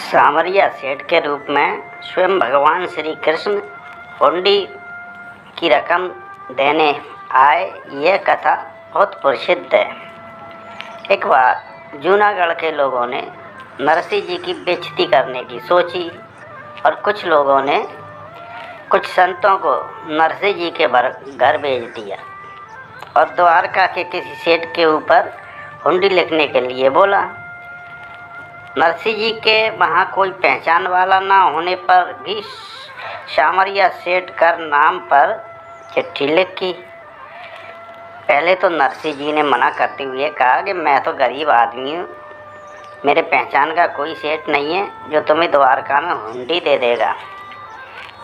सांवरिया सेठ के रूप में स्वयं भगवान श्री कृष्ण हुंडी की रकम देने आए। यह कथा बहुत प्रसिद्ध है। एक बार जूनागढ़ के लोगों ने नरसिंह जी की बेइज्जती करने की सोची और कुछ लोगों ने कुछ संतों को नरसिंह जी के घर भेज दिया और द्वारका के किसी सेठ के ऊपर हुंडी लिखने के लिए बोला। नरसिंह जी के वहाँ कोई पहचान वाला ना होने पर भी सांवरिया सेठ कर नाम पर चिट्ठी लिखी। पहले तो नरसिंह जी ने मना करते हुए कहा कि मैं तो गरीब आदमी हूँ, मेरे पहचान का कोई सेठ नहीं है जो तुम्हें द्वारका में हुंडी दे देगा।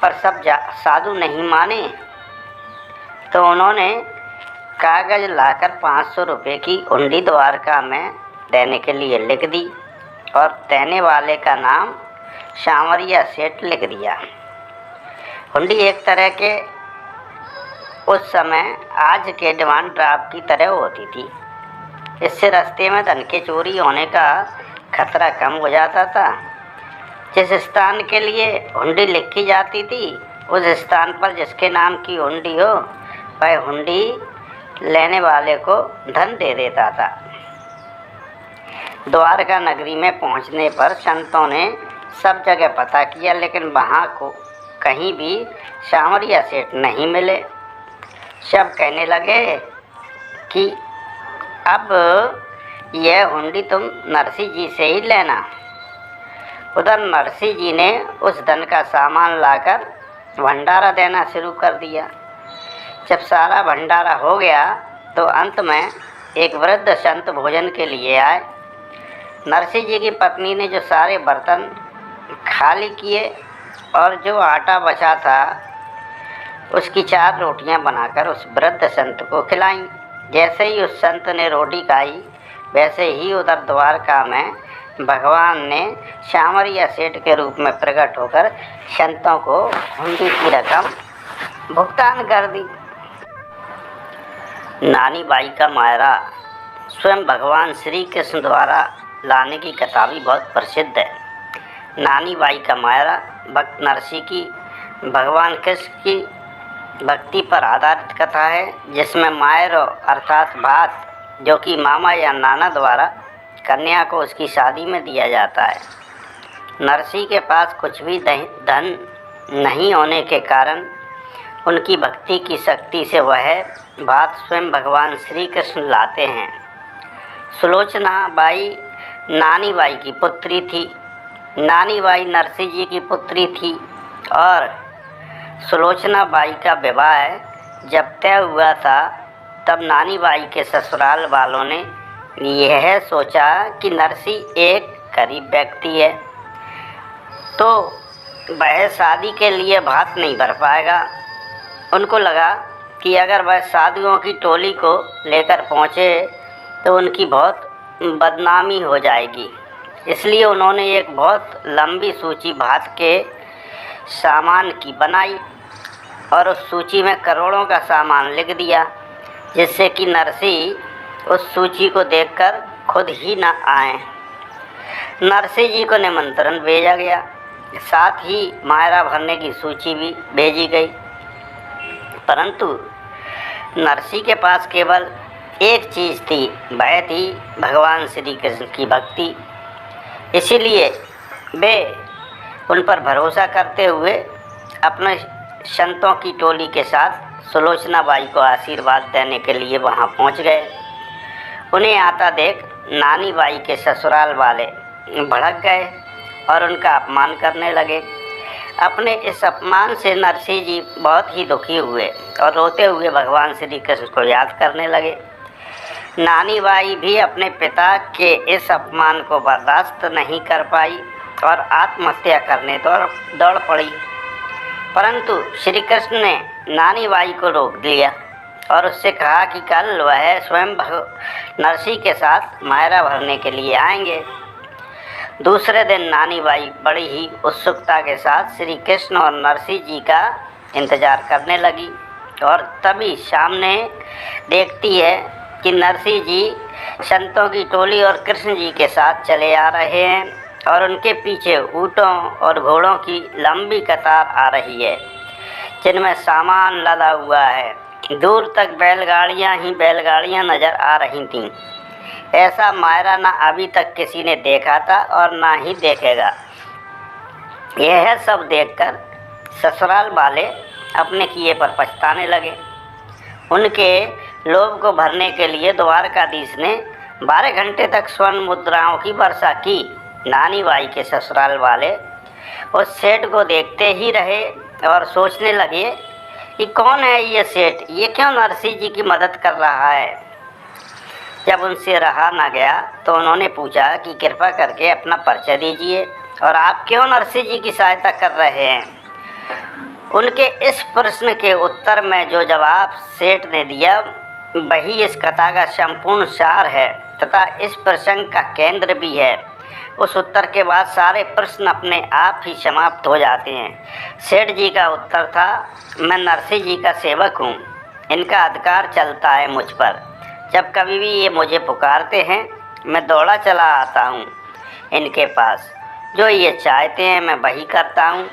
पर सब साधु नहीं माने तो उन्होंने कागज़ लाकर 500 रुपये की हुंडी द्वारका में देने के लिए लिख दी और देने वाले का नाम सांवरिया सेठ लिख दिया। हुंडी एक तरह के उस समय आज के डिमांड ड्राफ्ट की तरह होती थी। इससे रास्ते में धन के चोरी होने का खतरा कम हो जाता था। जिस स्थान के लिए हुंडी लिखी जाती थी उस स्थान पर जिसके नाम की हुंडी हो वह हुंडी लेने वाले को धन दे देता था। द्वारका नगरी में पहुंचने पर संतों ने सब जगह पता किया, लेकिन वहाँ को कहीं भी सांवरिया सेठ नहीं मिले। सब कहने लगे कि अब यह हुंडी तुम नरसिंह जी से ही लेना। उधर नरसिंह जी ने उस धन का सामान लाकर भंडारा देना शुरू कर दिया। जब सारा भंडारा हो गया तो अंत में एक वृद्ध संत भोजन के लिए आए। नरसिंह जी की पत्नी ने जो सारे बर्तन खाली किए और जो आटा बचा था उसकी 4 रोटियां बनाकर उस वृद्ध संत को खिलाईं। जैसे ही उस संत ने रोटी खाई वैसे ही उधर द्वारका में भगवान ने सांवरिया सेठ के रूप में प्रकट होकर संतों को हुंडी की रकम भुगतान कर दी। नानी बाई का मायरा स्वयं भगवान श्री कृष्ण द्वारा लाने की कथा भी बहुत प्रसिद्ध है। नानी बाई का मायरा भक्त नरसिंह की भगवान कृष्ण की भक्ति पर आधारित कथा है, जिसमें मायरो अर्थात भात जो कि मामा या नाना द्वारा कन्या को उसकी शादी में दिया जाता है। नरसिंह के पास कुछ भी धन नहीं होने के कारण उनकी भक्ति की शक्ति से वह भात स्वयं भगवान श्री कृष्ण लाते हैं। सुलोचना बाई नानी बाई की पुत्री थी। नानी बाई नरसिंह जी की पुत्री थी और सुलोचना बाई का विवाह जब तय हुआ था तब नानी बाई के ससुराल वालों ने यह सोचा कि नरसिंह एक गरीब व्यक्ति है तो वह शादी के लिए भात नहीं भर पाएगा। उनको लगा कि अगर वह साधुओं की टोली को लेकर पहुँचे तो उनकी बहुत बदनामी हो जाएगी। इसलिए उन्होंने एक बहुत लंबी सूची भात के सामान की बनाई और उस सूची में करोड़ों का सामान लिख दिया, जिससे कि नरसिंह उस सूची को देखकर खुद ही न आए। नरसिंह जी को निमंत्रण भेजा गया, साथ ही मायरा भरने की सूची भी भेजी गई, परंतु नरसिंह के पास केवल एक चीज़ थी, वह थी भगवान श्री कृष्ण की भक्ति। इसीलिए वे उन पर भरोसा करते हुए अपने संतों की टोली के साथ सुलोचना बाई को आशीर्वाद देने के लिए वहां पहुंच गए। उन्हें आता देख नानी बाई के ससुराल वाले भड़क गए और उनका अपमान करने लगे। अपने इस अपमान से नरसिंह जी बहुत ही दुखी हुए और रोते हुए भगवान श्री कृष्ण को याद करने लगे। नानी बाई भी अपने पिता के इस अपमान को बर्दाश्त नहीं कर पाई और आत्महत्या करने दौड़ पड़ी, परंतु श्री कृष्ण ने नानी बाई को रोक दिया और उससे कहा कि कल वह स्वयं नरसिंह के साथ मायरा भरने के लिए आएंगे। दूसरे दिन नानी बाई बड़ी ही उत्सुकता के साथ श्री कृष्ण और नरसिंह जी का इंतज़ार करने लगी और तभी सामने देखती है कि नरसिंह जी संतों की टोली और कृष्ण जी के साथ चले आ रहे हैं और उनके पीछे ऊँटों और घोड़ों की लंबी कतार आ रही है, जिनमें सामान लदा हुआ है। दूर तक बैलगाड़ियाँ ही बैलगाड़ियाँ नज़र आ रही थीं। ऐसा मायरा ना अभी तक किसी ने देखा था और ना ही देखेगा। यह सब देखकर ससुराल वाले अपने किए पर पछताने लगे। उनके लोभ को भरने के लिए द्वारकाधीश ने 12 घंटे तक स्वर्ण मुद्राओं की वर्षा की। नानी बाई के ससुराल वाले उस सेठ को देखते ही रहे और सोचने लगे कि कौन है ये सेठ, ये क्यों नरसिंह जी की मदद कर रहा है। जब उनसे रहा ना गया तो उन्होंने पूछा कि कृपा करके अपना परिचय दीजिए और आप क्यों नरसिंह जी की सहायता कर रहे हैं। उनके इस प्रश्न के उत्तर में जो जवाब सेठ ने दिया वही इस कथा का संपूर्ण सार है तथा इस प्रसंग का केंद्र भी है। उस उत्तर के बाद सारे प्रश्न अपने आप ही समाप्त हो जाते हैं। सेठ जी का उत्तर था, मैं नरसिंह जी का सेवक हूँ, इनका अधिकार चलता है मुझ पर। जब कभी भी ये मुझे पुकारते हैं मैं दौड़ा चला आता हूँ इनके पास। जो ये चाहते हैं मैं वही करता हूँ।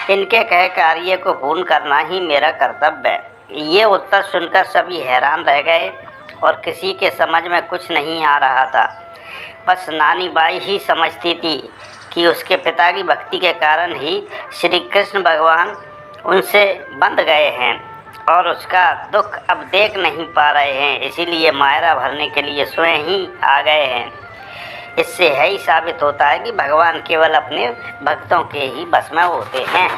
इनके कहे कार्य को पूर्ण करना ही मेरा कर्तव्य है। ये उत्तर सुनकर सभी हैरान रह गए और किसी के समझ में कुछ नहीं आ रहा था। बस नानी बाई ही समझती थी कि उसके पिता की भक्ति के कारण ही श्री कृष्ण भगवान उनसे बंध गए हैं और उसका दुख अब देख नहीं पा रहे हैं, इसीलिए मायरा भरने के लिए स्वयं ही आ गए हैं। इससे यही साबित होता है कि भगवान केवल अपने भक्तों के ही बस में होते हैं।